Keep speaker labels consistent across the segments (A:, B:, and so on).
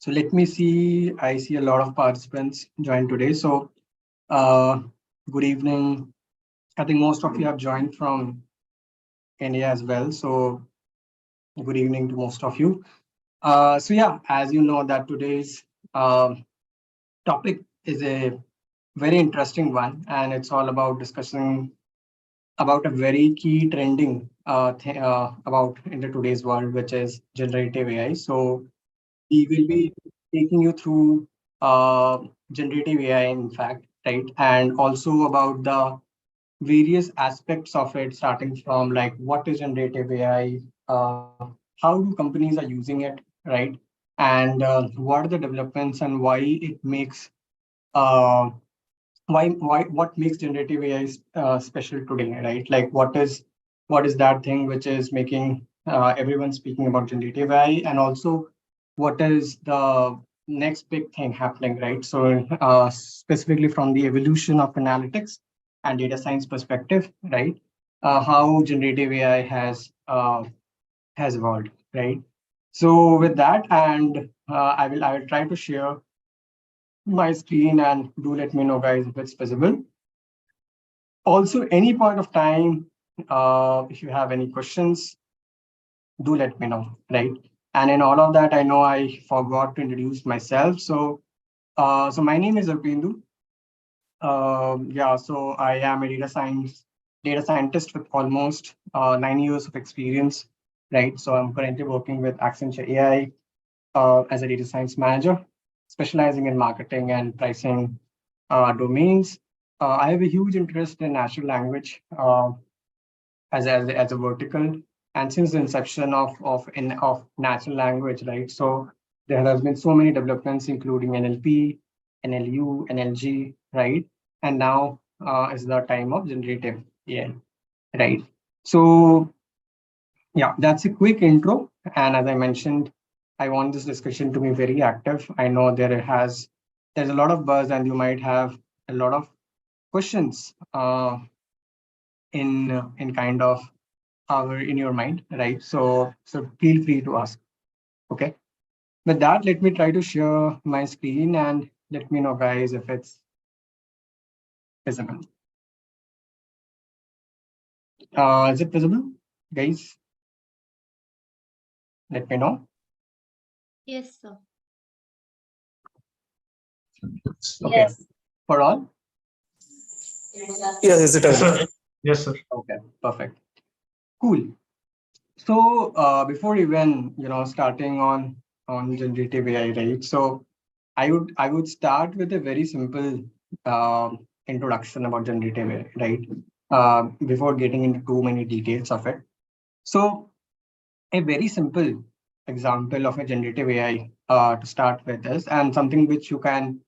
A: So let me see. I see a lot of participants join today. So uh, good evening. I think most of you have joined from India as well. So good evening to most of you. So yeah, as you know that today's topic is a very interesting one, and it's all about discussing about a very key trending about in the today's world, which is generative AI. So we will be taking you through uh, generative AI, in fact, right? And also about the various aspects of it, starting from like what is generative AI, how do companies are using it, right? And what are the developments and why it makes uh, what makes generative AI special today, right? Like what is that thing which is making everyone speaking about generative AI, and also what is the next big thing happening, right? So specifically from the evolution of analytics and data science perspective, right? How generative AI has evolved, right? So with that, and I will try to share my screen, and do let me know, guys, if it's visible. Also, any point of time, if you have any questions, do let me know, right? And in all of that, I know I forgot to introduce myself. So my name is Arpindu. Yeah, so I am a data scientist with almost 9 years of experience, right? So I'm currently working with Accenture AI as a data science manager, specializing in marketing and pricing domains. I have a huge interest in natural language as a vertical, and since the inception of natural language, right? So there has been so many developments, including NLP, NLU, NLG, right? And now is the time of generative AI, right? So yeah, that's a quick intro. And as I mentioned, I want this discussion to be very active. I know there's a lot of buzz, and you might have a lot of questions in kind of our in your mind, right? So feel free to ask. Okay. With that, let me try to share my screen, and let me know, guys, if it's visible. Is it visible, guys? Let me know.
B: Yes, sir.
A: Okay. Yes. For all.
C: Yes, is it
D: Yes,
C: available?
D: sir. Yes, sir.
A: Okay. Perfect. Cool. So before even starting on generative AI, right? So I would start with a very simple introduction about generative AI, right? Before getting into too many details of it. So a very simple example of a generative AI to start with is, and something which you can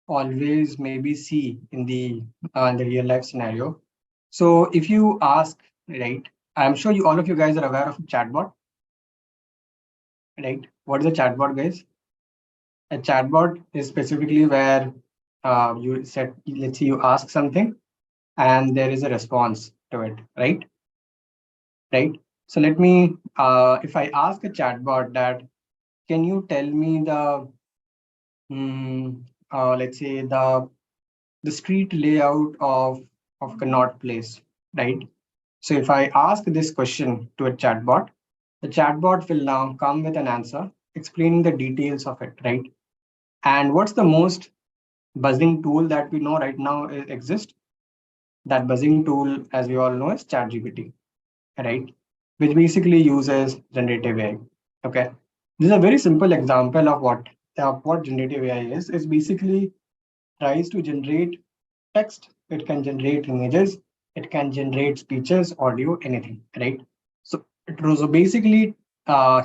A: always maybe see in the real life scenario. So if you ask, right, I'm sure you all of you guys are aware of a chatbot, right? What is a chatbot, guys? A chatbot is specifically where you set, let's say you ask something and there is a response to it, right? Right. So let me, if I ask a chatbot that, can you tell me let's say the street layout of Connaught Place, right? So if I ask this question to a chatbot, the chatbot will now come with an answer explaining the details of it, right? And what's the most buzzing tool that we know right now exists? That buzzing tool, as we all know, is ChatGPT, right? Which basically uses generative AI. Okay, this is a very simple example of what generative AI is. It's basically tries to generate text. It can generate images. It can generate speeches, audio, anything, right? So it was basically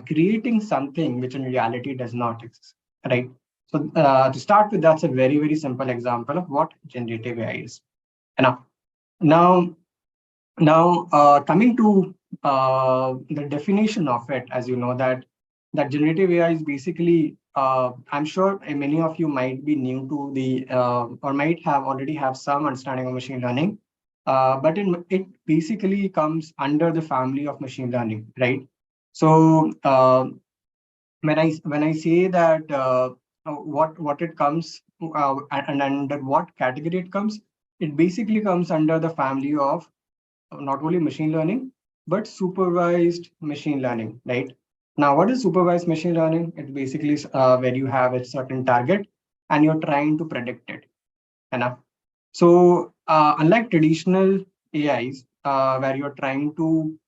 A: creating something which in reality does not exist, right? So to start with, that's a very, very simple example of what generative AI is. And now, coming to the definition of it, as you know that generative AI is basically, I'm sure many of you might be new to the or might have already have some understanding of machine learning, but it basically comes under the family of machine learning, right? So when I say that what it comes and under what category it comes. It basically comes under the family of not only machine learning, but supervised machine learning, right? Now, what is supervised machine learning? It's basically where you have a certain target and you're trying to predict it. Enough. So, unlike traditional AIs, where you're trying to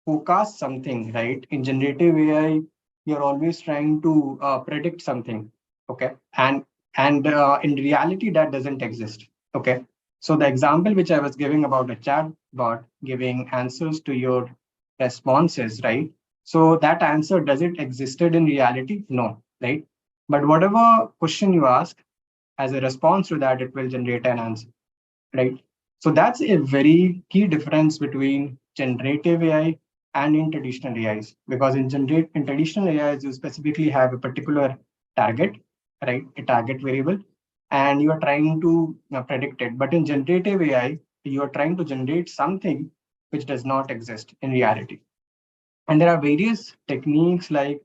A: forecast something, right? In generative AI, you're always trying to predict something, okay? And in reality, that doesn't exist, okay? So the example which I was giving about a chat bot giving answers to your responses, right? So that answer, does it existed in reality? No, right? But whatever question you ask, as a response to that, it will generate an answer, right? So that's a very key difference between generative AI and in traditional AIs, because in traditional AIs, you specifically have a particular target, right? A target variable, and you are trying to predict it. But in generative AI, you are trying to generate something which does not exist in reality. And there are various techniques like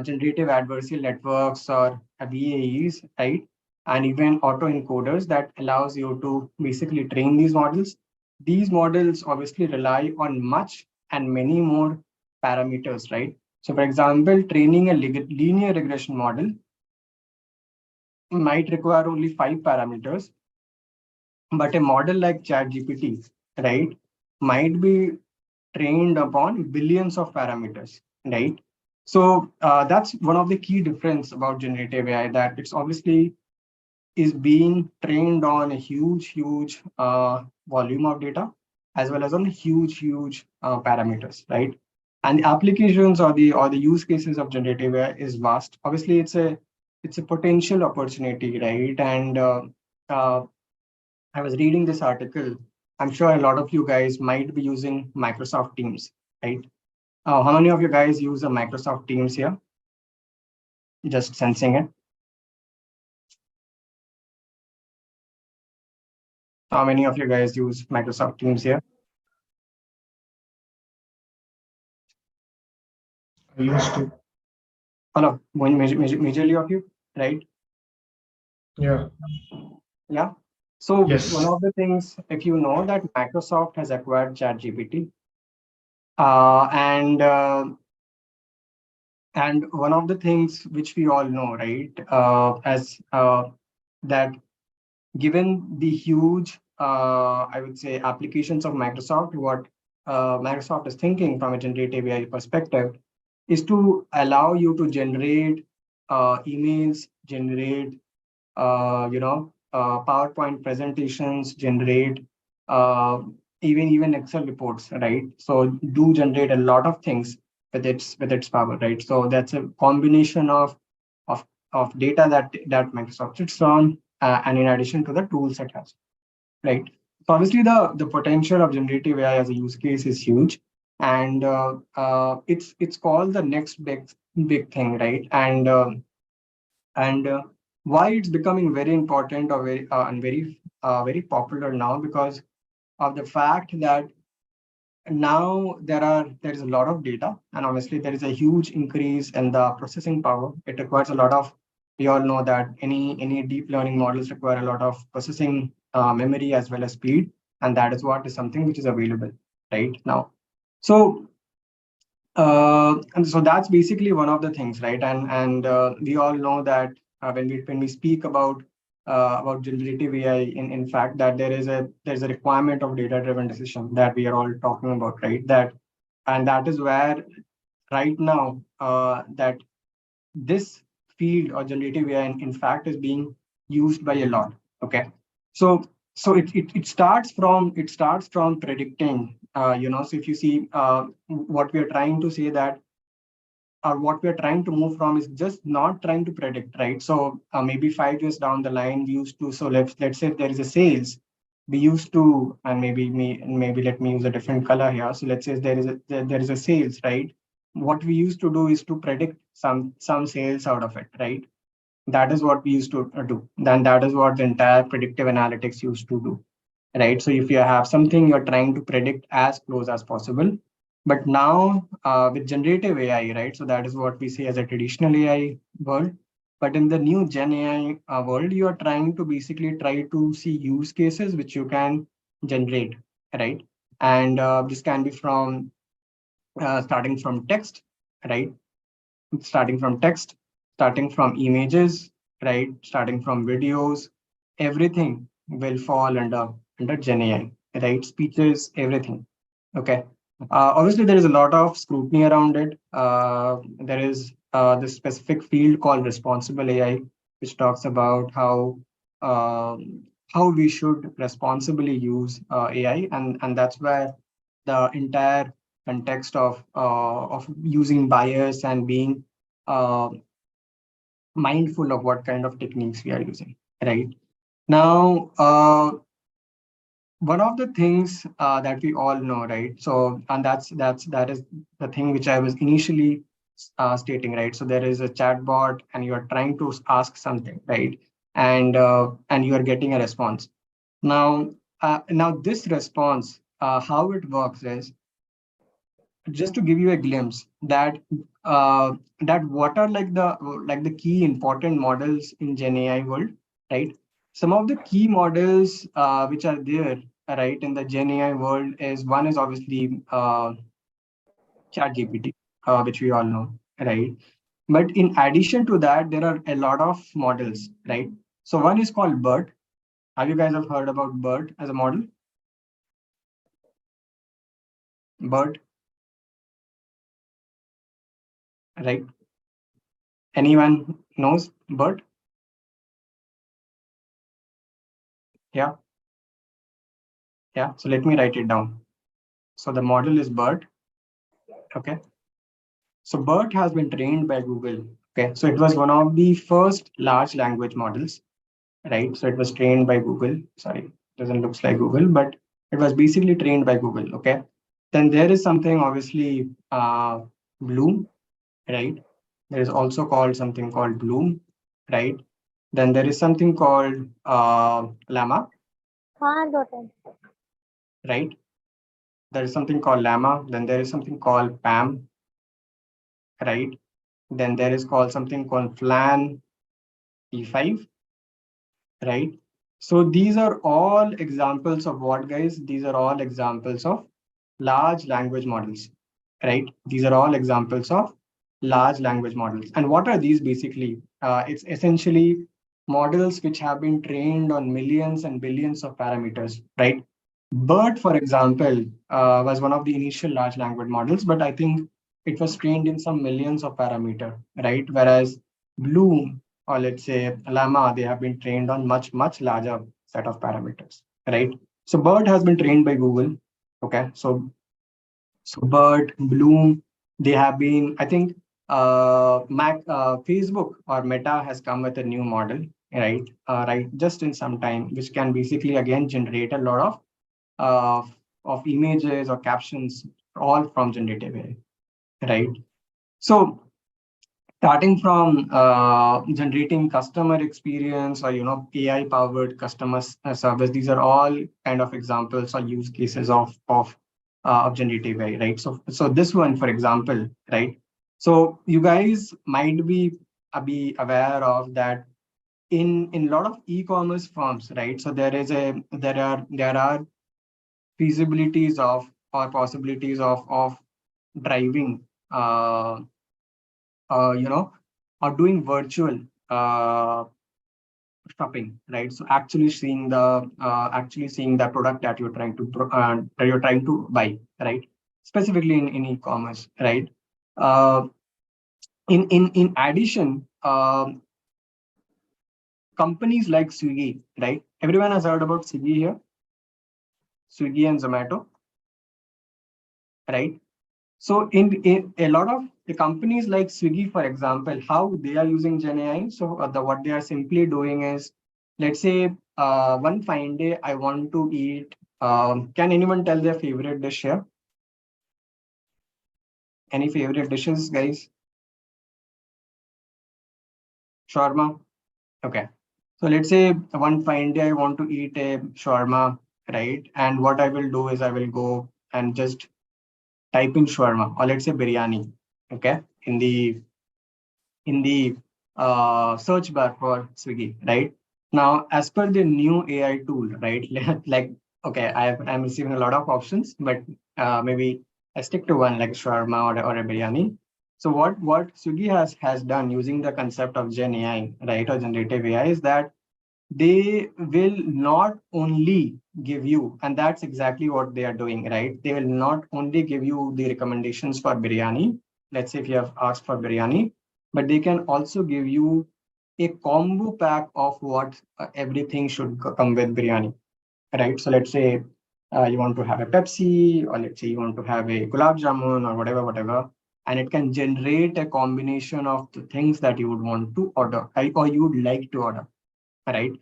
A: generative adversarial networks or VAEs, right? And even autoencoders that allows you to basically train these models. These models obviously rely on much and many more parameters, right? So for example, training a linear regression model might require only 5 parameters, but a model like ChatGPT, right, might be trained upon billions of parameters, right? So that's one of the key difference about generative AI, that it's obviously is being trained on a huge volume of data, as well as on huge parameters, right? And the applications or the use cases of generative AI is vast. Obviously, it's a potential opportunity, right? And uh, I was reading this article. I'm sure a lot of you guys might be using Microsoft Teams, right? How many of you guys use a Microsoft Teams here? Just sensing it. How many of you guys use Microsoft Teams here?
C: I used to.
A: Hello, majorly of you, right?
C: Yeah.
A: Yeah. So one
C: Yes.
A: of the things, if you know that Microsoft has acquired ChatGPT, and one of the things which we all know, right, as that given the huge, I would say, applications of Microsoft, what Microsoft is thinking from a generative AI perspective is to allow you to generate emails, generate, PowerPoint presentations, generate uh, even Excel reports, right? So do generate a lot of things with its power, right? So that's a combination of of data that Microsoft sits on, and in addition to the tools it has, right? So obviously the potential of generative AI as a use case is huge, and it's called the next big thing, right? And why it's becoming very important or very popular now, because of the fact that now there is a lot of data, and obviously there is a huge increase in the processing power. It requires a lot of, we all know that any deep learning models require a lot of processing memory as well as speed, and that is what is something which is available right now. So and so that's basically one of the things, right? And we all know that when we speak about generative AI, in fact, that there's a requirement of data-driven decision that we are all talking about, right? That is where right now that this field or generative AI, in fact, is being used by a lot. Okay, so it starts from predicting. So if you see what we are trying to say that or what we're trying to move from is just not trying to predict, right? So maybe 5 years down the line, we used to, so let's say if there is a sales, we used to, and maybe let me use a different color here. So let's say there is a sales, right? What we used to do is to predict some sales out of it, right? That is what we used to do. Then that is what the entire predictive analytics used to do, right? So if you have something, you're trying to predict as close as possible. But now with generative AI, right? So that is what we see as a traditional AI world. But in the new Gen AI world, you are trying to basically try to see use cases which you can generate, right? And this can be from starting from text, right? Starting from text, starting from images, right? Starting from videos, everything will fall under Gen AI, right? Speeches, everything. Okay. Obviously, there is a lot of scrutiny around it. There is this specific field called responsible AI, which talks about how we should responsibly use AI, and that's where the entire context of using bias and being uh, mindful of what kind of techniques we are using. Right now, one of the things that we all know, right? So, and that is the thing which I was initially stating, right? So there is a chatbot, and you are trying to ask something, right? And you are getting a response. Now this response, how it works is, just to give you a glimpse that that what are like the key important models in Gen AI world, right? Some of the key models which are there, right, in the Gen AI world is one is obviously Chat GPT, which we all know, right? But in addition to that, there are a lot of models, right? So one is called BERT. Have you guys have heard about BERT as a model? BERT, right? Anyone knows BERT? Yeah, yeah. So let me write it down. So the model is BERT. Okay. So BERT has been trained by Google. Okay. So it was one of the first large language models, right? So it was trained by Google. Sorry, doesn't looks like Google, but it was basically trained by Google. Okay. Then there is something obviously Bloom, right? There is also called something called Bloom, right? Then there is something called Llama, right? There is something called Llama. Then there is something called PAM, right? Then there is called something called Flan E5, right? So these are all examples of what, guys? These are all examples of large language models, right? These are all examples of large language models. And what are these basically? It's essentially models which have been trained on millions and billions of parameters, right? BERT, for example, was one of the initial large language models, but I think it was trained in some millions of parameter, right? Whereas Bloom, or let's say Llama, they have been trained on much larger set of parameters, right? So BERT has been trained by Google. Okay, so BERT, Bloom, they have been, I think, Facebook or Meta has come with a new model, right? Right, just in some time, which can basically again generate a lot of images or captions, all from generative AI, right? So starting from generating customer experience, or AI powered customer service, these are all kind of examples or use cases of generative AI, right? So this one, for example, right? So you guys might be aware of that in a lot of e-commerce firms, right? So there are feasibilities of, or possibilities of driving, uh, uh, you know, or doing virtual uh, shopping, right? So actually seeing the product that you're trying to that you're trying to buy, right? Specifically in e-commerce, right? Uh, in addition, companies like Swiggy, right? Everyone has heard about Swiggy here, Swiggy and Zomato, right? So in a lot of the companies like Swiggy, for example, how they are using Gen AI. So what they are simply doing is, let's say one fine day I want to eat. Can anyone tell their favorite dish here? Any favorite dishes, guys? Shawarma. Okay. So let's say one fine day I want to eat a shawarma, right? And what I will do is I will go and just type in shawarma, or let's say biryani. Okay. In the search bar for Swiggy, right? Now, as per the new AI tool, right? Like, okay, I'm receiving a lot of options, but maybe I stick to one like shawarma or a biryani. So what Swiggy has done using the concept of Gen AI, right, or generative AI, is that they will not only give you, and that's exactly what they are doing, right? They will not only give you the recommendations for biryani, let's say if you have asked for biryani, but they can also give you a combo pack of what everything should come with biryani, right? So let's say you want to have a Pepsi, or let's say you want to have a gulab jamun or whatever, and it can generate a combination of the things that you would want to order, right, or you would like to order, right?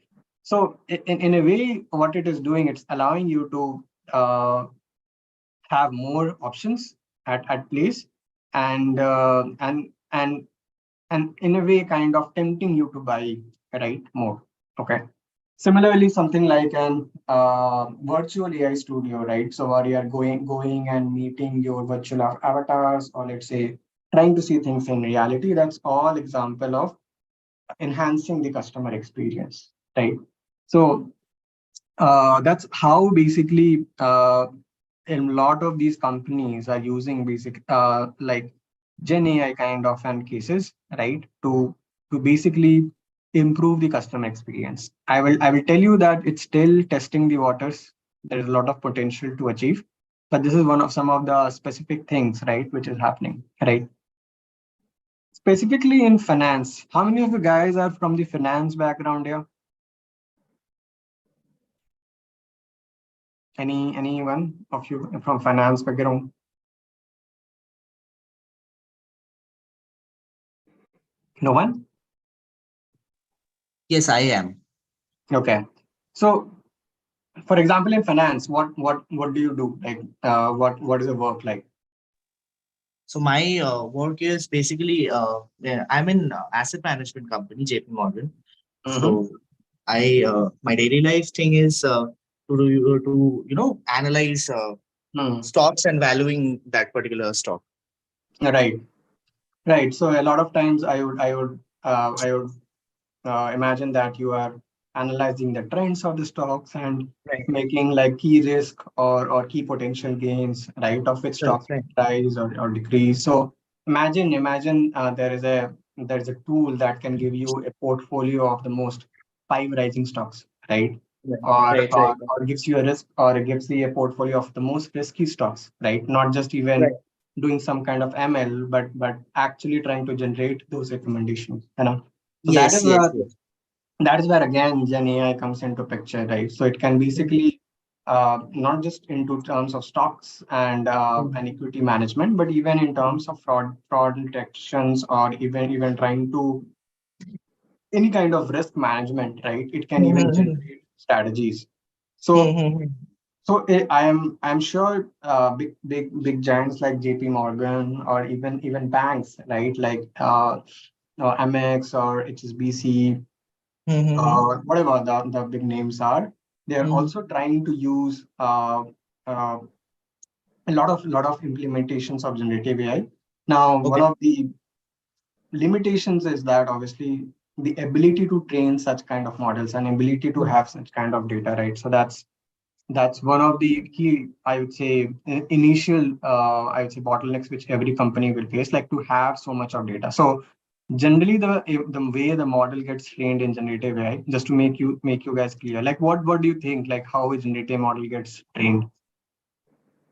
A: So in a way, what it is doing, it's allowing you to have more options at place, and and in a way kind of tempting you to buy, right, more. Okay. Similarly, something like an virtual AI studio, right? So where you are going and meeting your virtual avatars, or let's say trying to see things in reality, that's all example of enhancing the customer experience, right? So that's how basically a lot of these companies are using basic like Gen AI kind of and cases, right, to basically improve the customer experience. I will tell you that it's still testing the waters. There is a lot of potential to achieve, but this is one of some of the specific things, right, which is happening, right? Specifically in finance, how many of you guys are from the finance background here? Anyone of you from finance background? No one?
D: Yes, I am.
A: Okay. So, for example, in finance, what do you do? Like, what is the work like?
D: So my work is basically yeah, I'm in asset management company JP Morgan.
A: Mm-hmm.
D: So I my daily life thing is to analyze
A: Hmm.
D: stocks and valuing that particular stock.
A: Right. Right. So a lot of times I would imagine that you are analyzing the trends of the stocks and
D: Right.
A: making like key risk or key potential gains, right, of which
D: Right.
A: stocks
D: Right.
A: rise or decrease. So imagine there is a tool that can give you a portfolio of the most five rising stocks, right?
D: Right.
A: Or,
D: Right.
A: or
D: Right.
A: or gives you a risk, or it gives you a portfolio of the most risky stocks, right? Not just
D: Right.
A: even doing some kind of ML, but actually trying to generate those recommendations, you know. So that is
D: Yes. Yes.
A: where
D: Yes.
A: that is where again Gen AI comes into picture, right? So it can basically not just into terms of stocks
D: Mhm.
A: and equity management, but even in terms of fraud detections, or even trying to any kind of risk management, right? It can even
D: Mhm.
A: generate strategies. So
D: Mhm.
A: I'm sure big giants like JP Morgan, or even banks, right? Like Amex or HSBC,
D: Mhm.
A: whatever the big names are, they are
D: Mhm.
A: also trying to use a lot of implementations of generative AI. Now, one
D: Okay.
A: of the limitations is that obviously the ability to train such kind of models and ability to
D: Mhm.
A: have such kind of data, right? So that's one of the key, I would say, initial, I would say, bottlenecks which every company will face, like to have so much of data. So generally, the way the model gets trained in generative AI, just to make you guys clear, like what do you think, like how a generative model gets trained?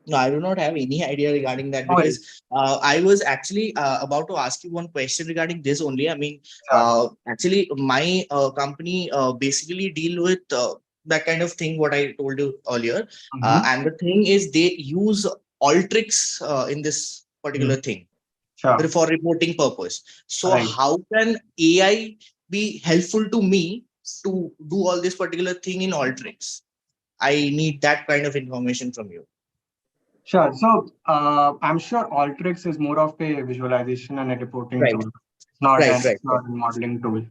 D: No, I do not have any idea regarding that
A: No worries.
D: because I was actually about to ask you one question regarding this only. I mean,
A: Sure.
D: actually, my company basically deal with that kind of thing, what I told you earlier.
A: Mm-hmm.
D: And the thing is, they use Alteryx in this particular thing
A: Sure.
D: for reporting purpose. So,
A: Right.
D: how can AI be helpful to me to do all this particular thing in Alteryx? I need that kind of information from you.
A: Sure. So I'm sure Alteryx is more of a visualization and a reporting
D: Right,
A: tool. It's not
D: right,
A: an
D: right,
A: it's
D: right.
A: not a modeling tool.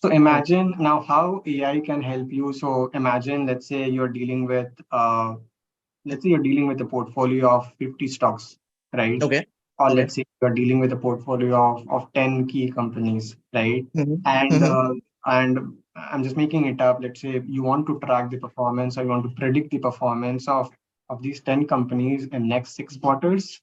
A: So
D: Hmm.
A: imagine now how AI can help you. So imagine, let's say you're dealing with a portfolio of 50 stocks, right?
D: Okay.
A: or
D: Okay.
A: let's say you're dealing with a portfolio of 10 key companies, right?
D: Mhm,
A: And
D: mhm.
A: and I'm just making it up. Let's say you want to track the performance or you want to predict the performance of these 10 companies in next 6 quarters,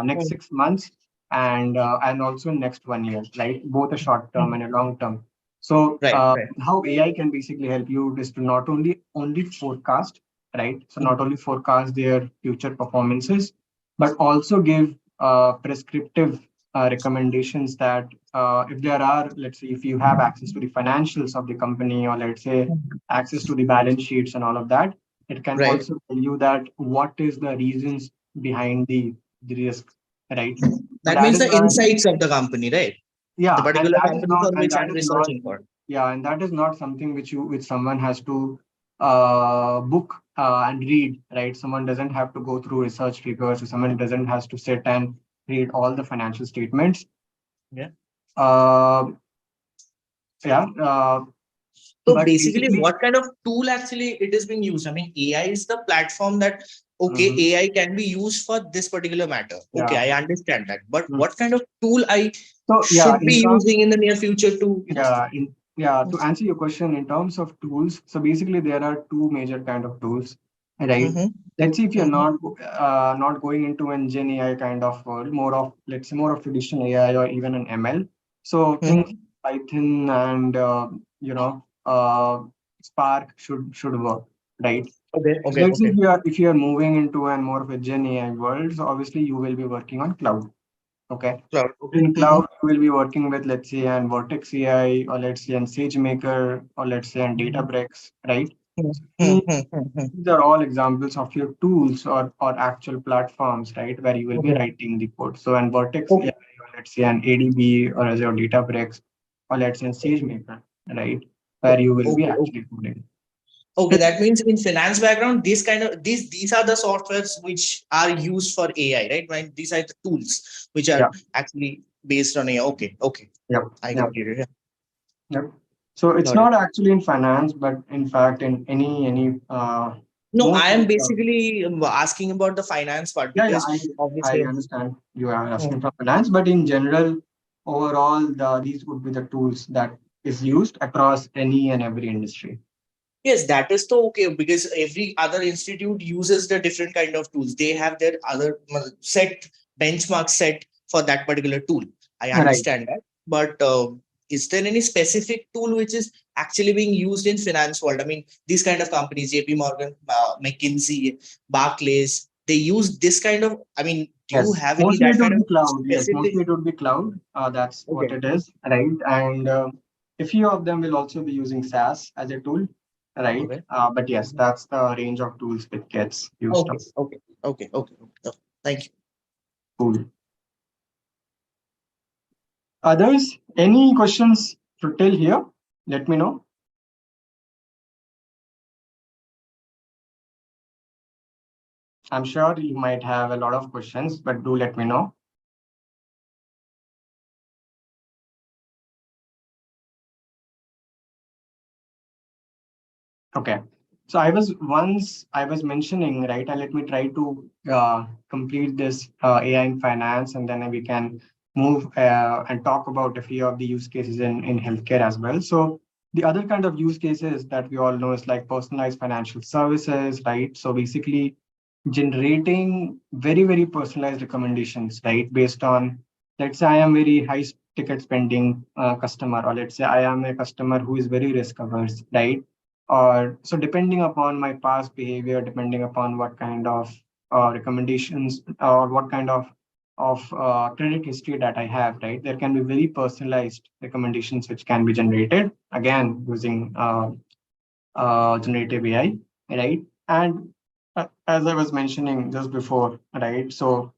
A: next
D: Mm,
A: 6 months, and also next 1 year, right? Both a short term
D: mm.
A: and a long term. So
D: Right, right.
A: how AI can basically help you is to not only forecast, right? So
D: Mhm.
A: not only forecast their future performances, but also give prescriptive recommendations that if there are, let's say, if you have access to the financials of the company, or let's say access to the balance sheets and all of that, it can
D: Right.
A: also tell you that what is the reasons behind the risk, right? So
D: That
A: that
D: means
A: is
D: the
A: why,
D: insights of the company, right? The
A: yeah,
D: particular company for which I'm researching for.
A: yeah, and that is not something which someone has to book and read, right? Someone doesn't have to go through research papers, or someone doesn't has to sit and read all the financial statements.
D: Yeah.
A: Uh, yeah,
D: So
A: but
D: basically,
A: basically,
D: what kind of tool actually it is being used? I mean, AI is the platform that, okay,
A: mhm,
D: AI can be used for this particular matter. Okay,
A: yeah.
D: I understand that. But
A: Mm.
D: what kind of tool I
A: So yeah,
D: should be
A: in terms,
D: using in the near future to,
A: to answer your question in terms of tools, so basically there are two major kind of tools, right?
D: Mhm,
A: Let's see if you're
D: mhm,
A: not going into an Gen AI kind of world, more of, let's say, more of traditional AI or even an ML. So things
D: mhm.
A: Python and Spark should work, right?
D: Okay,
A: So
D: okay,
A: let's say
D: okay.
A: if you are moving into a more of a Gen AI world, so obviously you will be working on cloud. Okay.
D: Cloud. Okay.
A: In
D: Mhm,
A: cloud, you will be working with, let's say, an Vertex AI, or let's say, an SageMaker, or let's say, an
D: mhm,
A: Databricks, right?
D: mhm,
A: So
D: mhm, mhm, mhm.
A: these are all examples of your tools or actual platforms, right, where you will be
D: Okay.
A: writing the code. So, an Vertex AI,
D: Okay.
A: or let's say, an ADB, or as your Databricks, or let's say, an SageMaker, right, where you will be
D: Okay.
A: actually coding.
D: Okay, that means in finance background, these kind of these are the softwares which are used for AI, right? Right? These are the tools which are
A: Yeah.
D: actually based on AI. Okay, okay,
A: Yep.
D: I got
A: Yep.
D: it. Yeah,
A: Yep. So it's
D: got it.
A: not actually in finance, but in fact in any
D: No,
A: most
D: I
A: of
D: am
A: the
D: basically asking about the finance part
A: yeah, yeah,
D: because
A: I
D: obviously,
A: understand you are
D: hmm,
A: asking for finance, but in general, overall, these would be the tools that is used across any and every industry.
D: yes, that is so okay because every other institute uses the different kind of tools. They have their other set benchmark set for that particular tool. I
A: Right.
D: understand that, but is there any specific tool which is actually being used in finance world? I mean, these kind of companies, JP Morgan, McKinsey, Barclays, they use this kind of. I mean, do you
A: Yes.
D: have any
A: Mostly
D: that
A: it
D: kind
A: would
D: of
A: be cloud. Yes,
D: specific?
A: mostly it would be cloud. That's what
D: Okay,
A: it is, right? And a few of them will also be using SaaS as a tool, right?
D: okay,
A: But yes, that's the range of tools it gets used
D: okay,
A: on.
D: okay, okay, okay. Okay. Thank you.
A: Cool. Others, any questions to tell here? Let me know. I'm sure you might have a lot of questions, but do let me know. Okay. So I was mentioning, right, and let me try to complete this AI in finance, and then we can move and talk about a few of the use cases in healthcare as well. So the other kind of use cases that we all know is like personalized financial services, right? So basically generating very personalized recommendations, right, based on, let's say, I am very high ticket spending customer, or let's say I am a customer who is very risk averse, right? Or so depending upon my past behavior, depending upon what kind of recommendations or what kind of credit history that I have, right, there can be very personalized recommendations which can be generated again using generative AI, right? And as I was mentioning just before, right? So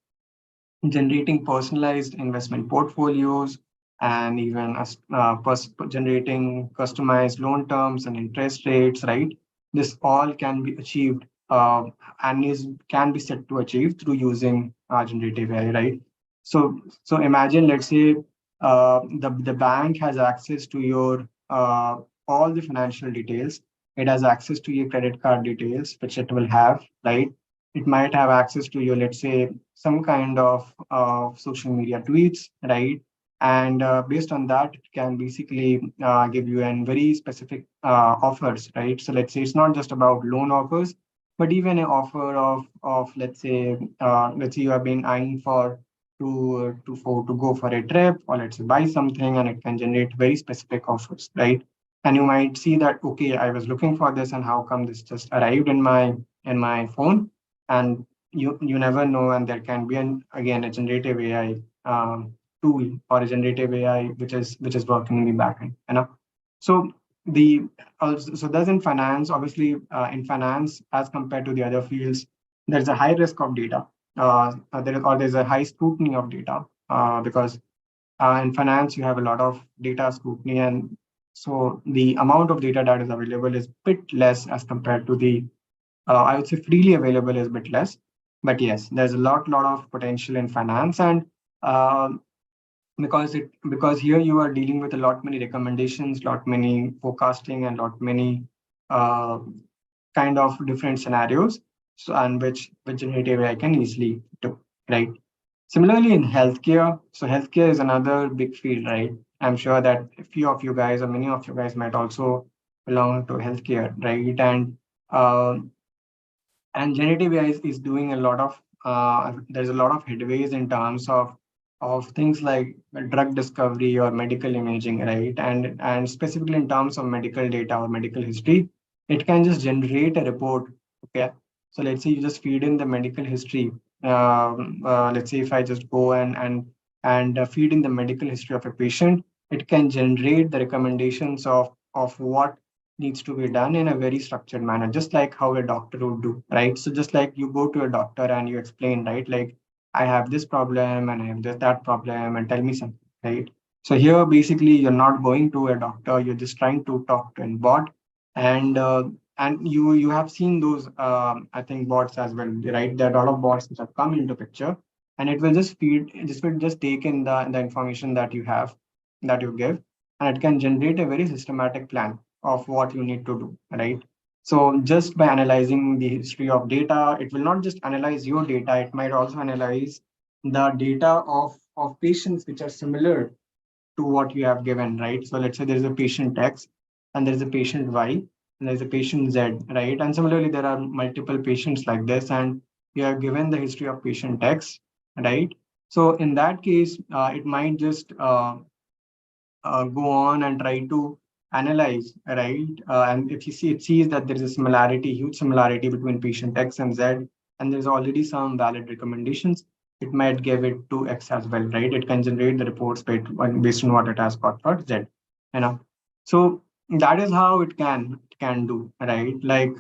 A: generating personalized investment portfolios and even generating customized loan terms and interest rates, right? This all can be achieved and is can be set to achieve through using generative AI, right? So imagine, let's say, the bank has access to your all the financial details. It has access to your credit card details, which it will have, right? it might have access to your, let's say, some kind of social media tweets, right? And based on that, it can basically give you an very specific offers, right? So let's say it's not just about loan offers, but even an offer of let's say you have been eyeing for to go for a trip, or let's say buy something, and it can generate very specific offers, right? And you might see that, okay, I was looking for this, and how come this just arrived in my phone? And you never know, and there can be an again a generative AI tool or a generative AI which is working in the backend, you know. So the so that's in finance. Obviously, in finance, as compared to the other fields, there's a high risk of data. There's a high scrutiny of data because in finance you have a lot of data scrutiny, and so the amount of data that is available is bit less as compared to the I would say freely available is a bit less. But yes, there's a lot of potential in finance, and uh, because here you are dealing with a lot many recommendations, lot many forecasting, and lot many uh, kind of different scenarios, so and which generative AI can easily do, right? Similarly, in healthcare, so healthcare is another big field, right? I'm sure that a few of you guys or many of you guys might also belong to healthcare, right? Uh, and generative AI is doing a lot of there's a lot of headways in terms of things like drug discovery or medical imaging, right? And specifically in terms of medical data or medical history, it can just generate a report. Okay, so let's say you just feed in the medical history. Let's say if I just go and feed in the medical history of a patient, it can generate the recommendations of what needs to be done in a very structured manner, just like how a doctor would do, right? So just like you go to a doctor and you explain, right? Like, I have this problem and I have that problem, and tell me something, right? So here, basically, you're not going to a doctor; you're just trying to talk to a bot, and you have seen those, I think, bots as well, right? There are a lot of bots which have come into picture, and it will just feed, it will just take in the information that you have, that you give, and it can generate a very systematic plan of what you need to do, right? So just by analyzing the history of data, it will not just analyze your data, it might also analyze the data of patients which are similar to what you have given, right? So let's say there's a patient X and there's a patient Y and there's a patient Z, right? And similarly, there are multiple patients like this, and you have given the history of patient X, right? So in that case, it might just go on and try to analyze, right? And if you see, it sees that there is a similarity, huge similarity between patient X and Z, and there's already some valid recommendations, it might give it to X as well, right? It can generate the reports based on what it has got for Z, you know. So that is how it can do, right? Like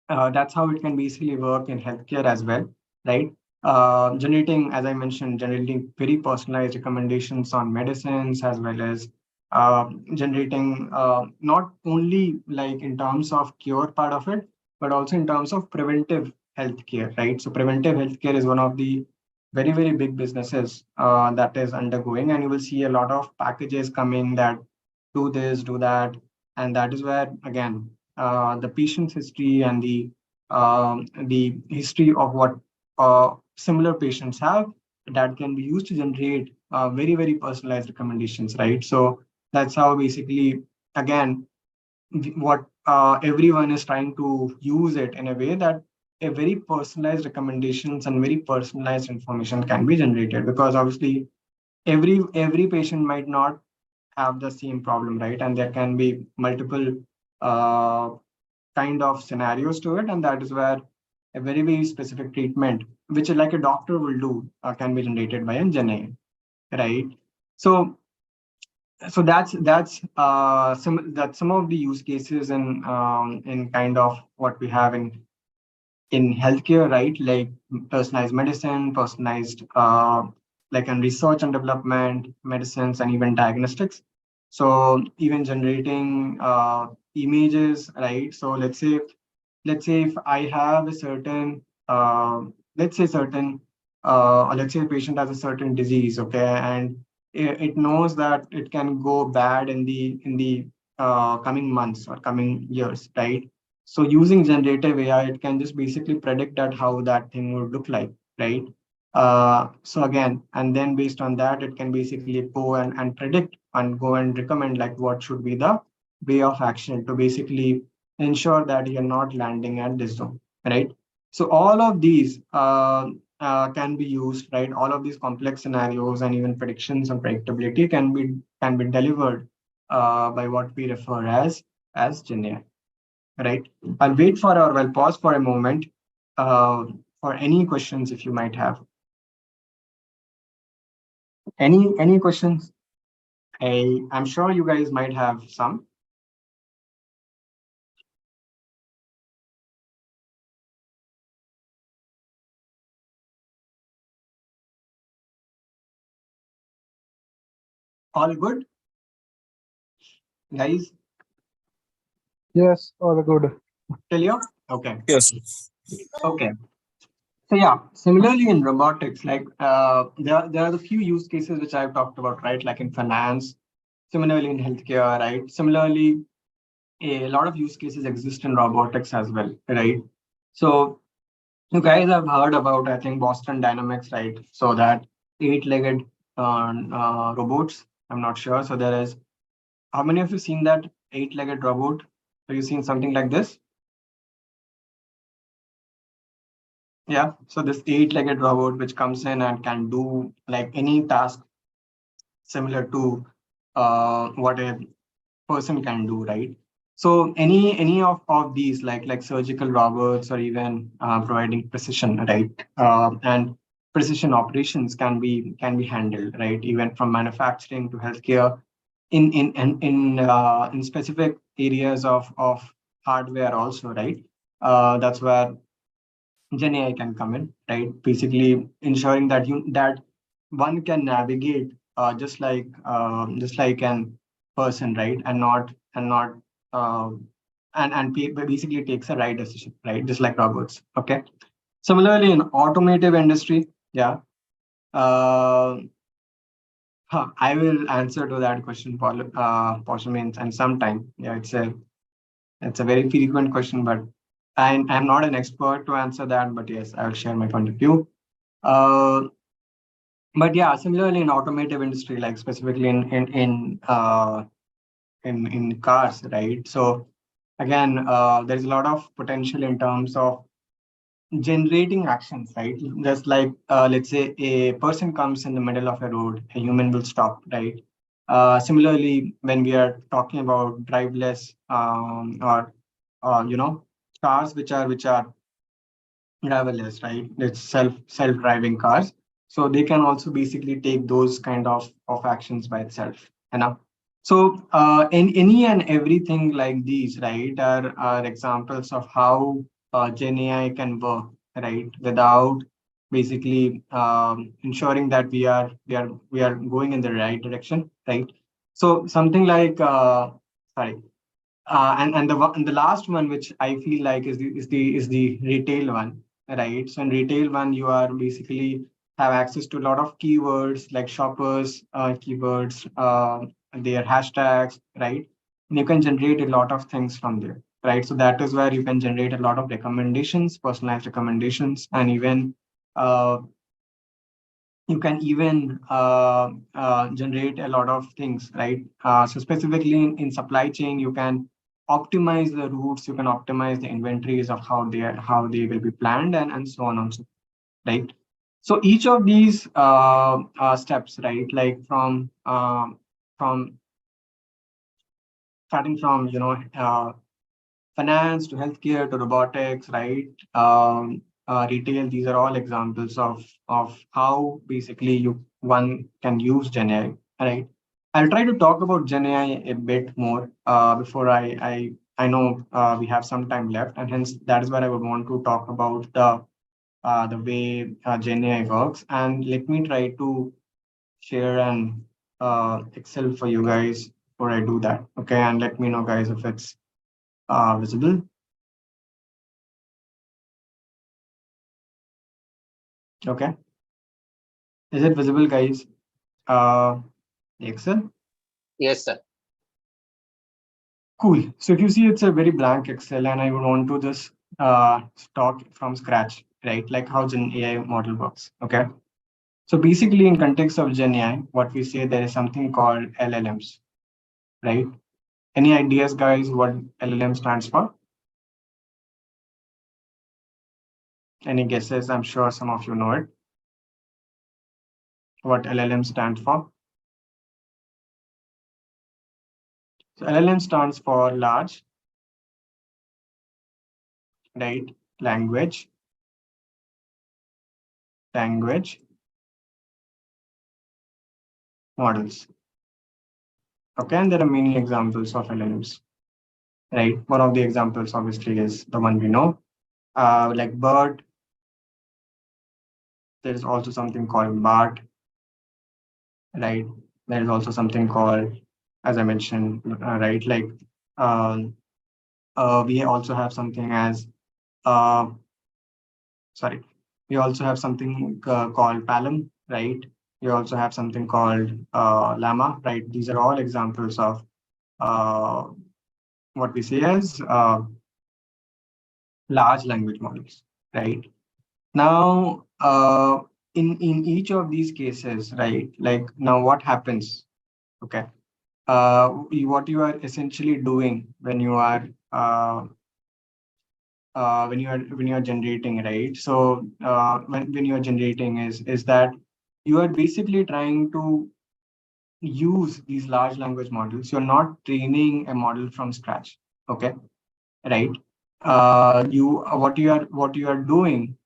A: that's how it can basically work in healthcare as well, right? Generating, as I mentioned, generating very personalized recommendations on medicines, as well as generating not only like in terms of cure part of it, but also in terms of preventive healthcare, right? So preventive healthcare is one of the very big businesses that is undergoing, and you will see a lot of packages coming that do this, do that, and that is where again the patient's history and the history of what similar patients have, that can be used to generate very personalized recommendations, right? So that's how basically again what everyone is trying to use it in a way that a very personalized recommendations and very personalized information can be generated, because obviously every patient might not have the same problem, right? And there can be multiple uh, kind of scenarios to it, and that is where a very specific treatment, which like a doctor will do, can be generated by a Gen AI, right? So that's some of the use cases in kind of what we have in healthcare, right? Like personalized medicine, personalized like in research and development, medicines, and even diagnostics. So even generating images, right? So let's say if I have a certain let's say a patient has a certain disease, okay, and it knows that it can go bad in the coming months or coming years, right? So using generative AI, it can just basically predict that how that thing would look like, right? So again, and then based on that, it can basically go and predict and go and recommend like what should be the way of action to basically ensure that you're not landing at this zone, right? So all of these can be used, right? All of these complex scenarios and even predictions and predictability can be delivered by what we refer as GenAI, right? I'll wait for or I'll pause for a moment uh, for any questions if you might have. Any questions? I'm sure you guys might have some. All good, guys?
C: Yes, all good.
A: Till you? Okay.
D: Yes.
A: Okay. So yeah, similarly in robotics, like there are the few use cases which I've talked about, right? Like in finance, similarly in healthcare, right? Similarly, a lot of use cases exist in robotics as well, right? So you guys have heard about, I think, Boston Dynamics, right? So that eight-legged robots. I'm not sure. So there is, how many of you seen that eight-legged robot? Have you seen something like this? Yeah. So this eight-legged robot which comes in and can do like any task similar to what a person can do, right? So any of these like surgical robots or even providing precision, right? And precision operations can be handled, right? Even from manufacturing to healthcare, in specific areas of hardware also, right? That's where Gen AI can come in, right? Basically ensuring that one can navigate just like an person, right? And not uh, basically takes a right decision, right? Just like robots. Okay. Similarly, in automotive industry, yeah. Uh, I will answer to that question, Paul. Possibly in some time. Yeah, it's a very frequent question, but I'm not an expert to answer that. But yes, I'll share my point of view. Uh, but yeah, similarly in automotive industry, like specifically in cars, right? So again, there's a lot of potential in terms of generating actions, right? Just like let's say a person comes in the middle of a road, a human will stop, right? Similarly, when we are talking about driveless or cars which are driverless, right? It's self-driving cars. So they can also basically take those kind of actions by itself. So in any and everything like these, right, are examples of how Gen AI can work, right, without basically ensuring that we are going in the right direction, right? So something like sorry, and the last one, which I feel like is the retail one, right? So in retail one, you are basically have access to a lot of keywords like shoppers, keywords, their hashtags, right? And you can generate a lot of things from there, right? So that is where you can generate a lot of recommendations, personalized recommendations, and even uh, you can even generate a lot of things, right? So specifically in supply chain, you can optimize the routes, you can optimize the inventories of how they will be planned and so on and so, right? So each of these steps, right, like from starting from finance to healthcare to robotics, right? Retail. These are all examples of how basically one can use Gen AI, right? I'll try to talk about Gen AI a bit more before I know we have some time left, and hence that is where I would want to talk about the way Gen AI works. And let me try to share an Excel for you guys before I do that. Okay, and let me know, guys, if it's visible. Okay. Is it visible, guys? Uh, the Excel?
E: Yes, sir.
A: Cool. So if you see, it's a very blank Excel, and I would want to just start from scratch, right? Like how Gen AI model works. Okay. So basically, in context of Gen AI, what we say there is something called LLMs, right? Any ideas, guys? What LLM stands for? Any guesses? I'm sure some of you know it. What LLM stands for? So LLM stands for large, right? Language, language models. Okay, and there are many examples of LLMs, right? One of the examples, obviously, is the one we know, like BERT. There is also something called BART, right? There is also something called, as I mentioned, right? Like um, we also have something as, uh, sorry, we also have something called Palm, right? We also have something called Llama, right? These are all examples of uh, what we say as large language models, right? Now, in each of these cases, right? Like now, what happens? Okay, what you are essentially doing when you are generating, right? So when you are generating is that you are basically trying to use these large language models. You're not training a model from scratch. Okay, right? You what you are doing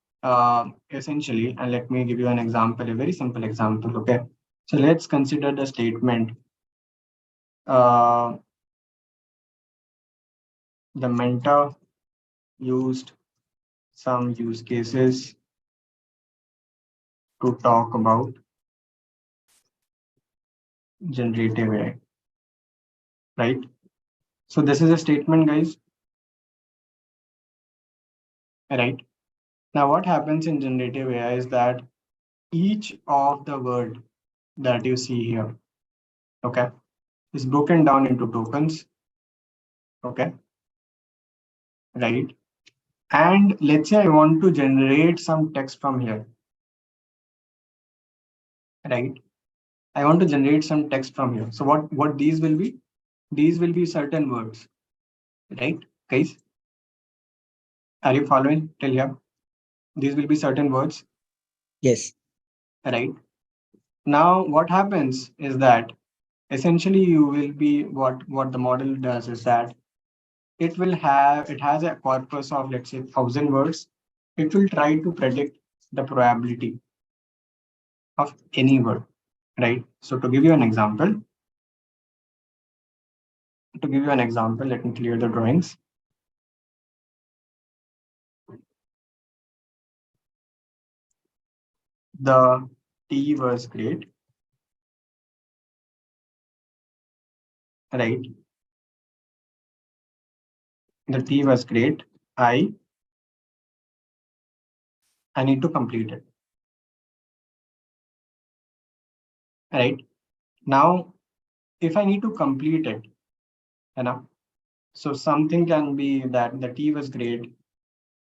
A: essentially, and let me give you an example, a very simple example. Okay, so let's consider the statement. Uh, the mentor used some use cases to talk about generative AI, right? So this is a statement, guys, right? Now, what happens in generative AI is that each of the word that you see here, okay, is broken down into tokens, okay, right? And let's say I want to generate some text from here, right? I want to generate some text from here. So what these will be? These will be certain words, right? Guys, are you following till here? These will be certain words,
D: Yes.
A: right? Now, what happens is that essentially you will be what the model does is that it has a corpus of, let's say, 1,000 words. It will try to predict the probability of any word, right? So to give you an example, let me clear the drawings. The T was great, right? The T was great. I need to complete it, right? Now, if I need to complete it, you know, so something can be that the tea was great.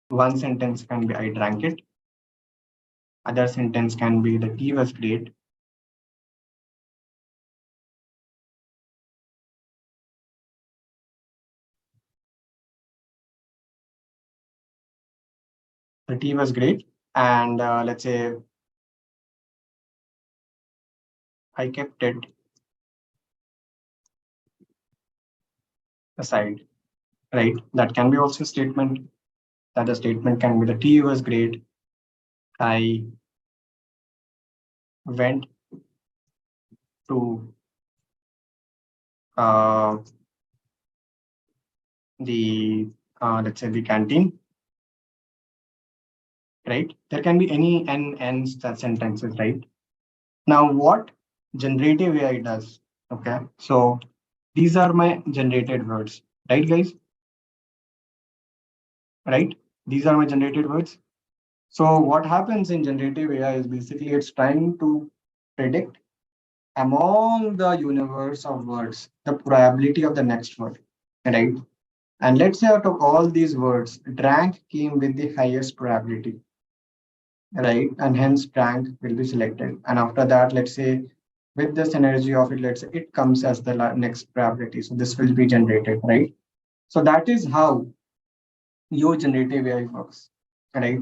A: One sentence can be I drank it. Other sentence can be the tea was great. The tea was great. And let's say I kept it aside, right? That can be also a statement. That the statement can be the tea was great. I went to uh, the let's say the canteen, right? There can be any n sentences, right? Now, what generative AI does? Okay, so these are my generated words, right, guys? Right? These are my generated words. So what happens in generative AI is basically it's trying to predict among the universe of words the probability of the next word. right? And let's say out of all these words, drank came with the highest probability, right? And hence drank will be selected. And after that, let's say with the synergy of it, let's say it comes as the next probability. So this will be generated, right? So that is how your generative AI works, right?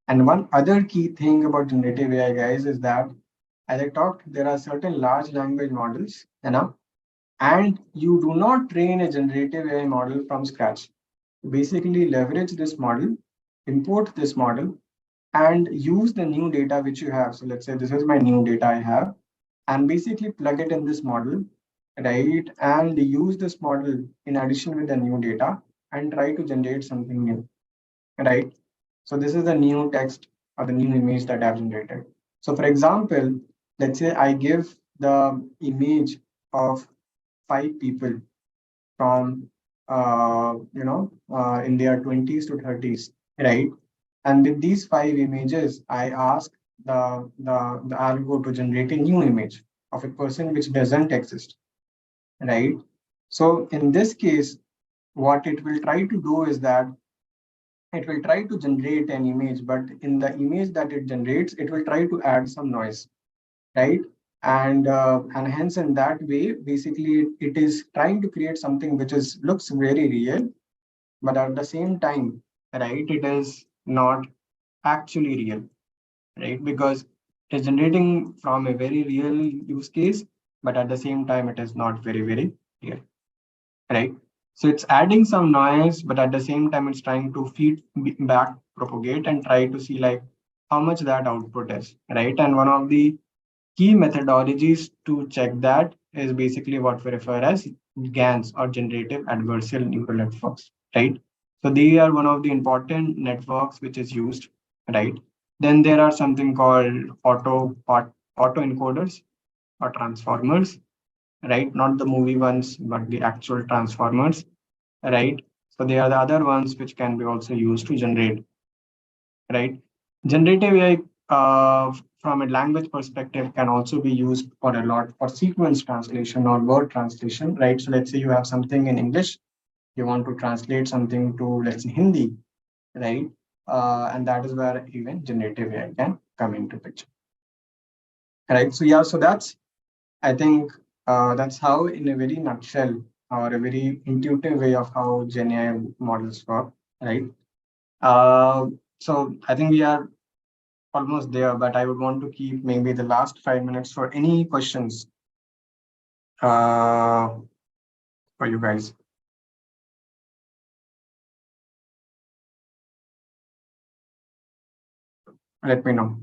A: And one other key thing about generative AI, guys, is that as I talked, there are certain large language models, and you do not train a generative AI model from scratch. Basically, leverage this model, import this model, and use the new data which you have. So let's say this is my new data I have, and basically plug it in this model, right? And use this model in addition with the new data and try to generate something new, right? So this is the new text or the new image that I've generated. So for example, let's say I give the image of 5 people from in their 20s to 30s, right? And with these 5 images, I ask the algo to generate a new image of a person which doesn't exist, right? So in this case, what it will try to do is that it will try to generate an image, but in the image that it generates, it will try to add some noise, right? And hence in that way, basically, it is trying to create something which is looks very real, but at the same time, right, it is not actually real, right? Because it is generating from a very real use case, but at the same time, it is not very real, right? So it's adding some noise, but at the same time, it's trying to feed back, propagate, and try to see like how much that output is, right? And one of the key methodologies to check that is basically what we refer as GANs or generative adversarial neural networks, right? So they are one of the important networks which is used, right? Then there are something called auto encoders or transformers, right? Not the movie ones, but the actual transformers, right? So they are the other ones which can be also used to generate, right? Generative AI, from a language perspective, can also be used for a lot for sequence translation or word translation, right? So let's say you have something in English, you want to translate something to, let's say, Hindi, right? And that is where even generative AI can come into picture, right? So yeah, so that's, I think, that's how, in a very nutshell or a very intuitive way of how Gen AI models work, right? Uh, so I think we are almost there, but I would want to keep maybe the last 5 minutes for any questions uh, for you guys. Let me know.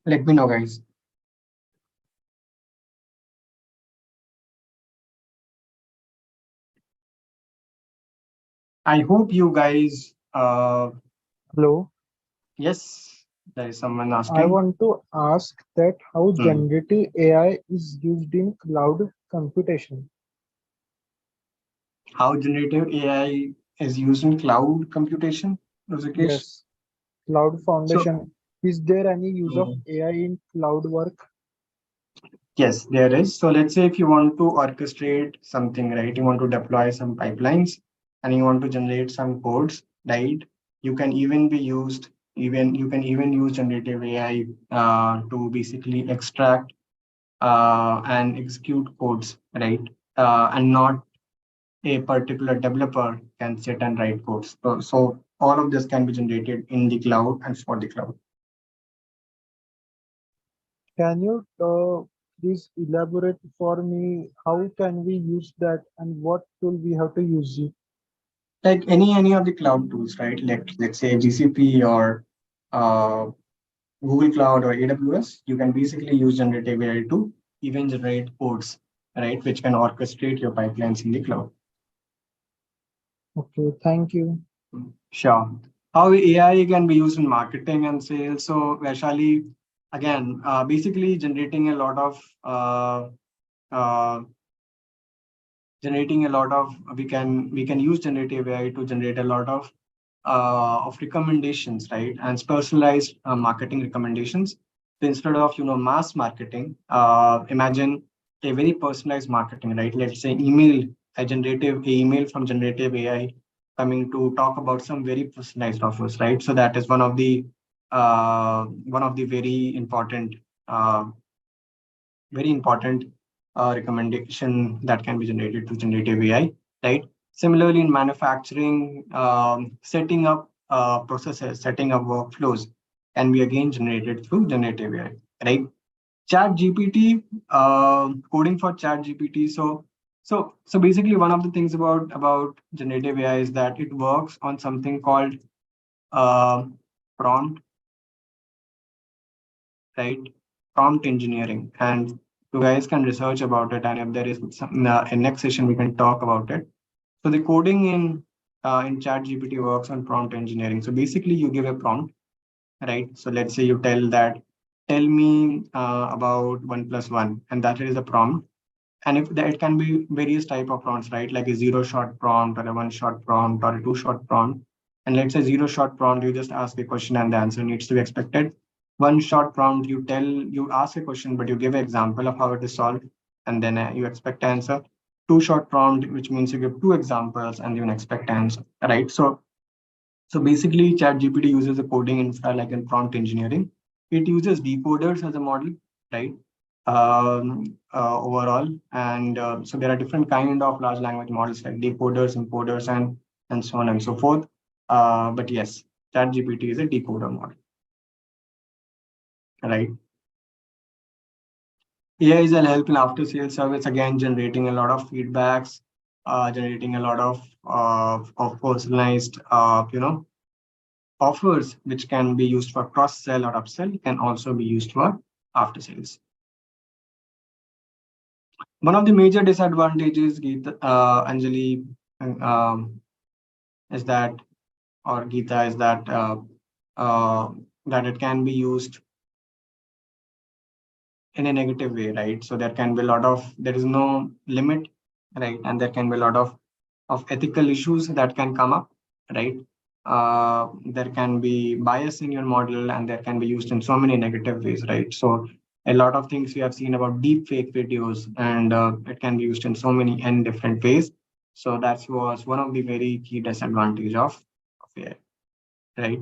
A: Let me know, guys. I hope you guys.
C: Hello.
A: Yes, there is someone
C: I
A: asking.
C: want to ask that how
A: Hmm.
C: generative AI is used in cloud computation.
A: How generative AI is used in cloud computation, Rosikesh?
C: Yes, cloud
A: So,
C: foundation. Is there any use of
A: hmm,
C: AI in cloud work?
A: yes, there is. So let's say if you want to orchestrate something, right? You want to deploy some pipelines and you want to generate some codes, right? You can even be used, even you can even use generative AI to basically extract and execute codes, right? And not a particular developer can sit and write codes. So all of this can be generated in the cloud and for the cloud.
C: Can you please elaborate for me how can we use that and what tool we have to use it?
A: Like any of the cloud tools, right? Like let's say GCP or uh, Google Cloud or AWS, you can basically use generative AI to even generate codes, right? Which can orchestrate your pipelines in the cloud.
C: Okay, thank you.
A: Sure. How AI can be used in marketing and sales. So, Vaishali, again, basically generating a lot of uh, generating a lot of we can use generative AI to generate a lot of recommendations, right? And it's personalized marketing recommendations. So instead of mass marketing, imagine a very personalized marketing, right? Let's say email from generative AI coming to talk about some very personalized offers, right? So that is one of the uh, very important recommendation that can be generated to generative AI, right? Similarly, in manufacturing, setting up processes, setting up workflows can be again generated through generative AI, right? Chat GPT, coding for Chat GPT. So basically, one of the things about generative AI is that it works on something called uh, prompt, right? Prompt engineering, and you guys can research about it. And if there is some in next session, we can talk about it. So the coding in Chat GPT works on prompt engineering. So basically, you give a prompt, right? So let's say you tell me about 1 plus 1, and that is a prompt. And if that, it can be various type of prompts, right? Like a 0 shot prompt or a 1 shot prompt or a 2 shot prompt. And let's say 0 shot prompt, you just ask a question and the answer needs to be expected. 1 shot prompt, you ask a question, but you give an example of how it is solved, and then you expect answer. 2 shot prompt, which means you give two examples and you expect answer, right? So basically, ChatGPT uses a coding infra like in prompt engineering. It uses decoders as a model, right? Overall, and so there are different kind of large language models like decoders, encoders, and so on and so forth. But yes, ChatGPT is a decoder model, right? AI is a help in after sales service, again generating a lot of feedbacks, generating a lot of personalized offers, which can be used for cross sell or upsell, can also be used for after sales. One of the major disadvantages, Geeta, Anjali, um, is that, or Geeta, is uh, that it can be used in a negative way, right? So there can be a lot of, there is no limit, right? And there can be a lot of ethical issues that can come up, right? There can be bias in your model, and there can be used in so many negative ways, right? So a lot of things we have seen about deep fake videos, and it can be used in so many and different ways. So that was one of the very key disadvantage of AI, right?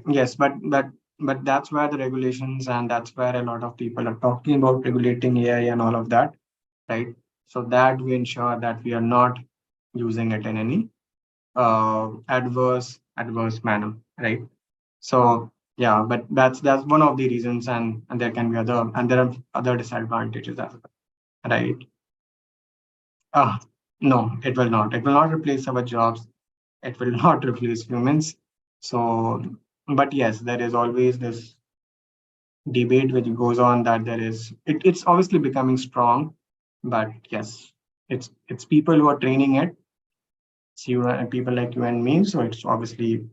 A: Yes, but that's where the regulations, and that's where a lot of people are talking about regulating AI and all of that, right? So that we ensure that we are not using it in any adverse manner, right? So yeah, but that's one of the reasons, and there can be there are other disadvantages as well, right? uh no, it will not, it will not replace our jobs, it will not replace humans. So but yes, there is always this debate which goes on, that it's obviously becoming strong, but yes, it's people who are training it. It's you and people like you and me. So it's obviously,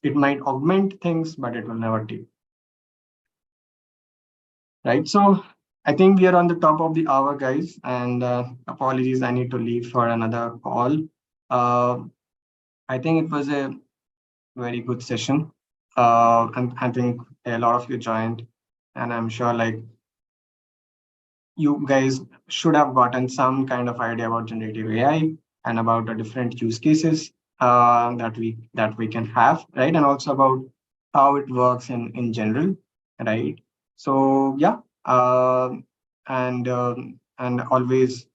A: it might augment things, but it will never take, right? So I think we are on the top of the hour, guys, and apologies, I need to leave for another call. Uh, I think it was a very good session. And I think a lot of you joined, and I'm sure like you guys should have gotten some kind of idea about generative AI and about the different use cases that we can have, right? And also about how it works in general, right? So yeah, and always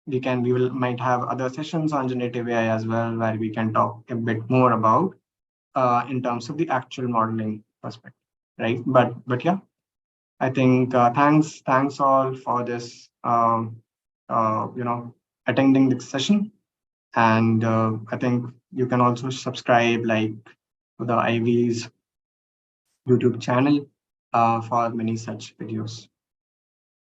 A: we will might have other sessions on generative AI as well, where we can talk a bit more about in terms of the actual modeling perspective, right? But yeah, I think thanks all for this, attending this session. And I think you can also subscribe like to the IV's YouTube channel for many such videos.